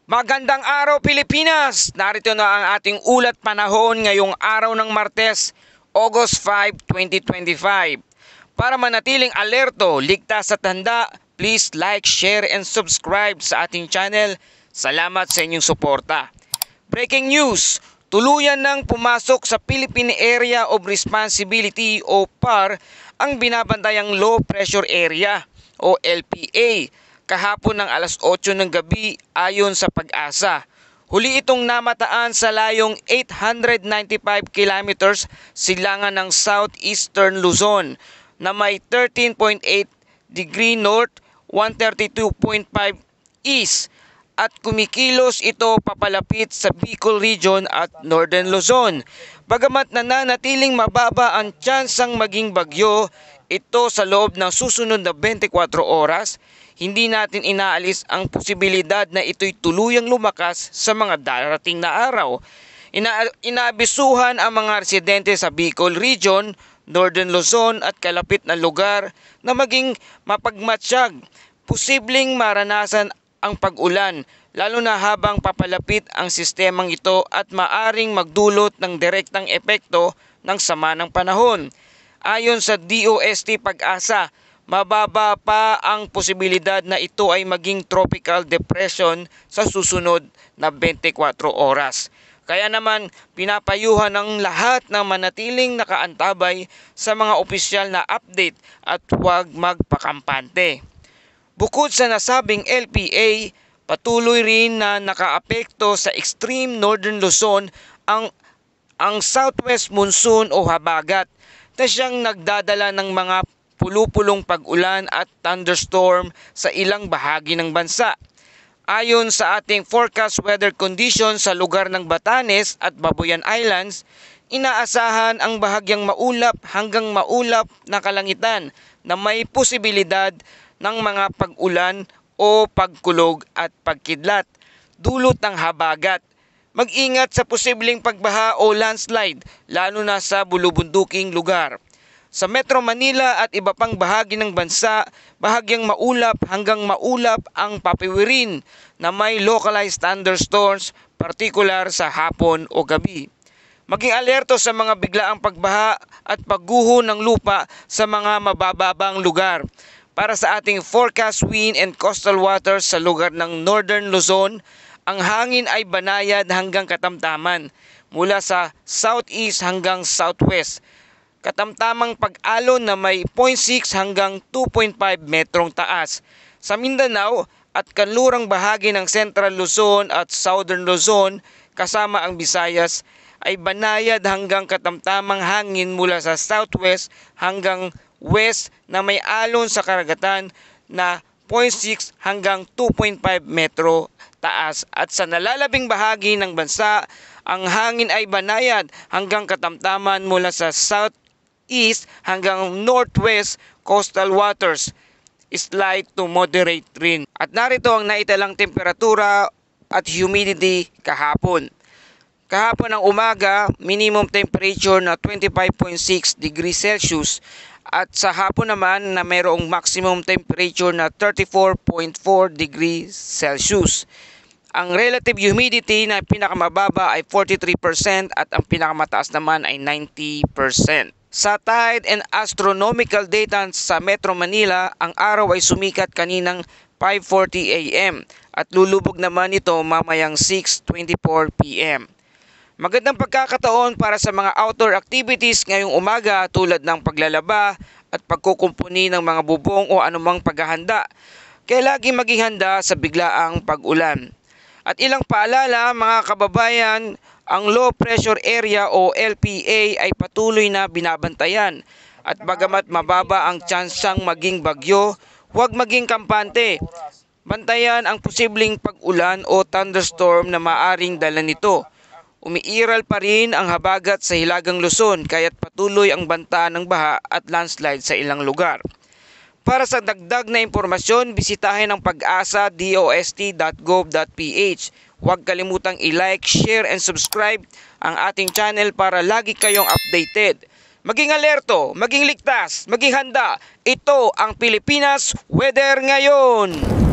Magandang araw Pilipinas! Narito na ang ating ulat panahon ngayong araw ng Martes, August 5, 2025. Para manatiling alerto, ligtas at handa, please like, share and subscribe sa ating channel. Salamat sa inyong suporta. Breaking news! Tuluyan nang pumasok sa Philippine Area of Responsibility o PAR ang binabantayang Low Pressure Area o LPA. Kahapon ng alas 8 ng gabi ayon sa Pag-asa. Huli itong namataan sa layong 895 kilometers silangan ng southeastern Luzon na may 13.8 degree north, 132.5 east at kumikilos ito papalapit sa Bicol Region at Northern Luzon. Bagamat nananatiling mababa ang tsansang maging bagyo ito sa loob ng susunod na 24 oras, hindi natin inaalis ang posibilidad na ito'y tuluyang lumakas sa mga darating na araw. Inaabisuhan ang mga residente sa Bicol Region, Northern Luzon at kalapit na lugar na maging mapagmatsyag. Posibleng maranasan ang pag-ulan, lalo na habang papalapit ang sistemang ito at maaring magdulot ng direktang epekto ng sama ng panahon. Ayon sa DOST Pag-asa, mababa pa ang posibilidad na ito ay maging tropical depression sa susunod na 24 oras. Kaya naman pinapayuhan ng lahat na manatiling nakaantabay sa mga opisyal na update at huwag magpakampante. Bukod sa nasabing LPA, patuloy rin na nakaapekto sa extreme northern Luzon ang southwest monsoon o habagat na siyang nagdadala ng mga pulupulong pag-ulan at thunderstorm sa ilang bahagi ng bansa. Ayon sa ating forecast weather conditions sa lugar ng Batanes at Babuyan Islands, inaasahan ang bahagyang maulap hanggang maulap na kalangitan na may posibilidad ng mga pag-ulan o pagkulog at pagkidlat, dulot ng habagat. Mag-ingat sa posibleng pagbaha o landslide, lalo na sa bulubunduking lugar. Sa Metro Manila at iba pang bahagi ng bansa, bahagyang maulap hanggang maulap ang papiwirin na may localized thunderstorms, partikular sa hapon o gabi. Maging alerto sa mga biglaang pagbaha at pagguho ng lupa sa mga mabababang lugar. Para sa ating forecast wind and coastal waters sa lugar ng Northern Luzon, ang hangin ay banayad hanggang katamtaman mula sa southeast hanggang southwest. Katamtamang pag-alon na may 0.6 hanggang 2.5 metrong taas. Sa Mindanao at kanlurang bahagi ng Central Luzon at Southern Luzon kasama ang Visayas ay banayad hanggang katamtamang hangin mula sa southwest hanggang west na may alon sa karagatan na 0.6 hanggang 2.5 metro taas at sa nalalabing bahagi ng bansa ang hangin ay banayad hanggang katamtaman mula sa southeast hanggang northwest coastal waters, slight to moderate rin. At narito ang naitalang temperatura at humidity kahapon. Kahapon ng umaga, minimum temperature na 25.6 degrees Celsius at sa hapon naman na mayroong maximum temperature na 34.4 degrees Celsius. Ang relative humidity na pinakamababa ay 43% at ang pinakamataas naman ay 90%. Sa tide and astronomical data sa Metro Manila, ang araw ay sumikat kaninang 5:40 AM at lulubog naman ito mamayang 6:24 PM. Magandang pagkakataon para sa mga outdoor activities ngayong umaga tulad ng paglalaba at pagkukumpuni ng mga bubong o anumang paghahanda. Kaya lagi maging handa sa biglaang pag-ulan. At ilang paalala mga kababayan, ang low pressure area o LPA ay patuloy na binabantayan. At bagamat mababa ang tsansang maging bagyo, huwag maging kampante. Bantayan ang posibleng pag-ulan o thunderstorm na maaring dala nito. Umiiral pa rin ang habagat sa Hilagang Luzon kaya't patuloy ang banta ng baha at landslide sa ilang lugar. Para sa dagdag na impormasyon, bisitahin ang Pag-asa dost.gov.ph. Huwag kalimutang i-like, share and subscribe ang ating channel para lagi kayong updated. Maging alerto, maging ligtas, maging handa. Ito ang Pilipinas Weather Ngayon.